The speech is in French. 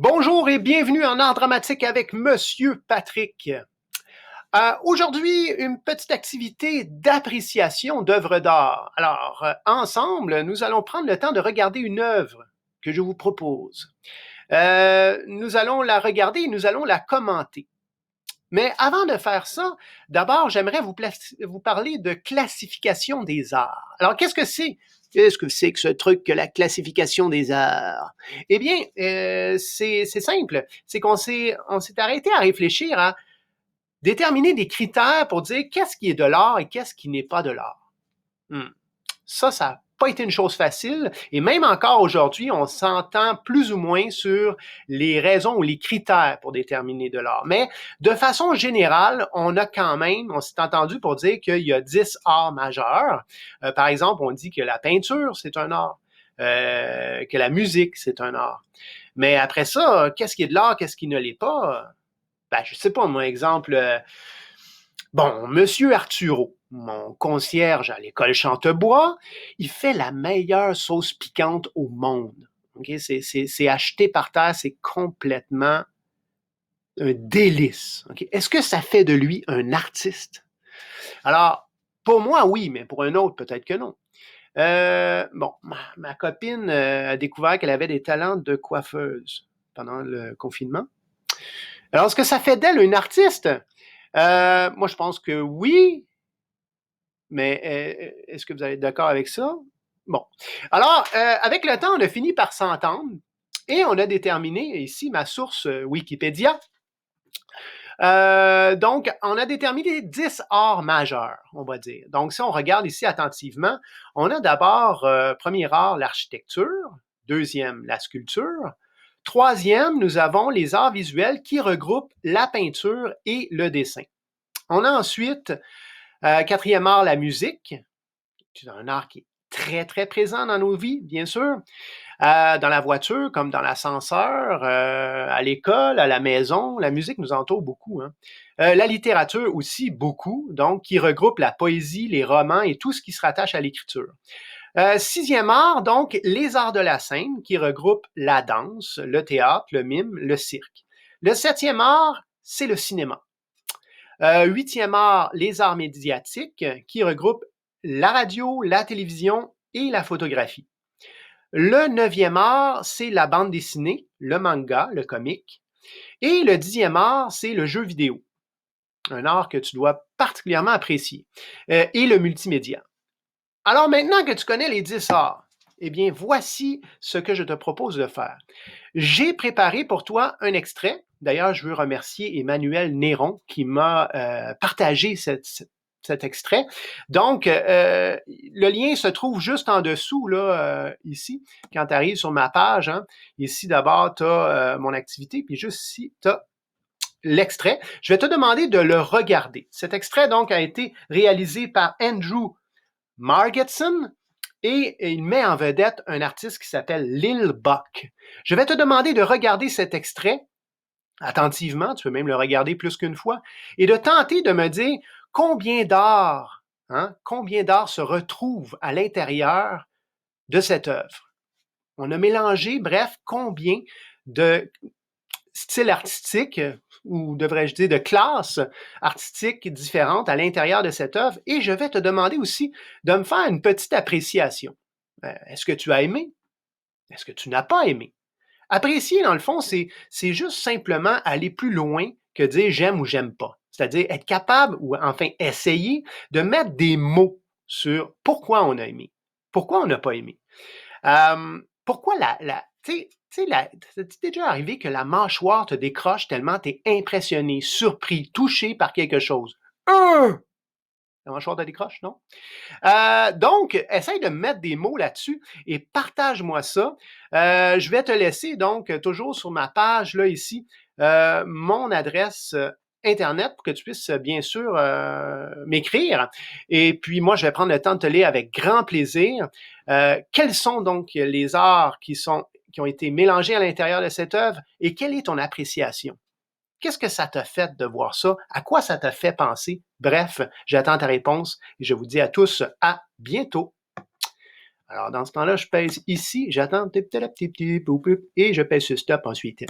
Bonjour et bienvenue en art dramatique avec Monsieur Patrick. Aujourd'hui, une petite activité d'appréciation d'œuvres d'art. Alors, ensemble, nous allons prendre le temps de regarder une œuvre que je vous propose. Nous allons la regarder et nous allons la commenter. Mais avant de faire ça, d'abord, j'aimerais vous parler de classification des arts. Alors, qu'est-ce que c'est? Qu'est-ce que c'est que ce truc que la classification des arts? Eh bien, c'est simple. C'est on s'est arrêté à réfléchir à déterminer des critères pour dire qu'est-ce qui est de l'art et qu'est-ce qui n'est pas de l'art. Ça n'a pas été une chose facile. Et même encore aujourd'hui, on s'entend plus ou moins sur les raisons ou les critères pour déterminer de l'art. Mais de façon générale, on s'est entendu pour dire qu'il y a 10 arts majeurs. Par exemple, on dit que la peinture, c'est un art. Que la musique, c'est un art. Mais après ça, qu'est-ce qui est de l'art, qu'est-ce qui ne l'est pas? Ben, je sais pas, mon exemple, Monsieur Arturo, mon concierge à l'école Chantebois, il fait la meilleure sauce piquante au monde. Okay? C'est acheté par terre, c'est complètement un délice. Okay? Est-ce que ça fait de lui un artiste? Alors, pour moi, oui, mais pour un autre, peut-être que non. Ma copine a découvert qu'elle avait des talents de coiffeuse pendant le confinement. Alors, est-ce que ça fait d'elle une artiste? Moi, je pense que oui, mais est-ce que vous allez être d'accord avec ça? Bon. Alors, avec le temps, on a fini par s'entendre et on a déterminé, ici ma source Wikipédia, donc, on a déterminé 10 arts majeurs, on va dire. Donc, si on regarde ici attentivement, on a d'abord, premier art, l'architecture, deuxième, la sculpture, troisième, nous avons les arts visuels qui regroupent la peinture et le dessin. On a ensuite, quatrième art, la musique. C'est un art qui est très, très présent dans nos vies, bien sûr. Dans la voiture, comme dans l'ascenseur, à l'école, à la maison, la musique nous entoure beaucoup. Hein. La littérature aussi, beaucoup, donc qui regroupe la poésie, les romans et tout ce qui se rattache à l'écriture. Sixième art, donc les arts de la scène, qui regroupent la danse, le théâtre, le mime, le cirque. Le septième art, c'est le cinéma. Huitième art, les arts médiatiques, qui regroupent la radio, la télévision et la photographie. Le neuvième art, c'est la bande dessinée, le manga, le comique. Et le dixième art, c'est le jeu vidéo, un art que tu dois particulièrement apprécier, et le multimédia. Alors maintenant que tu connais les 10 arts, eh bien, voici ce que je te propose de faire. J'ai préparé pour toi un extrait. D'ailleurs, je veux remercier Emmanuel Néron qui m'a partagé cet extrait. Donc, le lien se trouve juste en dessous, là, ici, quand tu arrives sur ma page. Hein. Ici, d'abord, tu as mon activité, puis juste ici, tu as l'extrait. Je vais te demander de le regarder. Cet extrait, donc, a été réalisé par Andrew Margetson et il met en vedette un artiste qui s'appelle Lil Buck. Je vais te demander de regarder cet extrait attentivement, tu peux même le regarder plus qu'une fois, et de tenter de me dire combien d'art, combien d'art se retrouve à l'intérieur de cette œuvre. On a mélangé, bref, combien de styles artistiques, ou devrais-je dire de classes artistiques différentes à l'intérieur de cette œuvre, et je vais te demander aussi de me faire une petite appréciation. Est-ce que tu as aimé? Est-ce que tu n'as pas aimé? Apprécier, dans le fond, c'est juste simplement aller plus loin que dire j'aime ou j'aime pas. C'est-à-dire être capable, ou enfin essayer, de mettre des mots sur pourquoi on a aimé, pourquoi on n'a pas aimé. Pourquoi tu sais, c'est déjà arrivé que la mâchoire te décroche tellement tu es impressionné, surpris, touché par quelque chose. La mâchoire te décroche, non? Donc, essaye de mettre des mots là-dessus et partage-moi ça. Je vais te laisser donc toujours sur ma page là ici mon adresse Internet pour que tu puisses bien sûr m'écrire. Et puis moi, je vais prendre le temps de te lire avec grand plaisir. Quels sont donc les arts qui ont été mélangés à l'intérieur de cette œuvre et quelle est ton appréciation? Qu'est-ce que ça t'a fait de voir ça? À quoi ça t'a fait penser? Bref, j'attends ta réponse et je vous dis à tous à bientôt. Alors, dans ce temps-là, je pèse ici, j'attends et je pèse sur stop ensuite.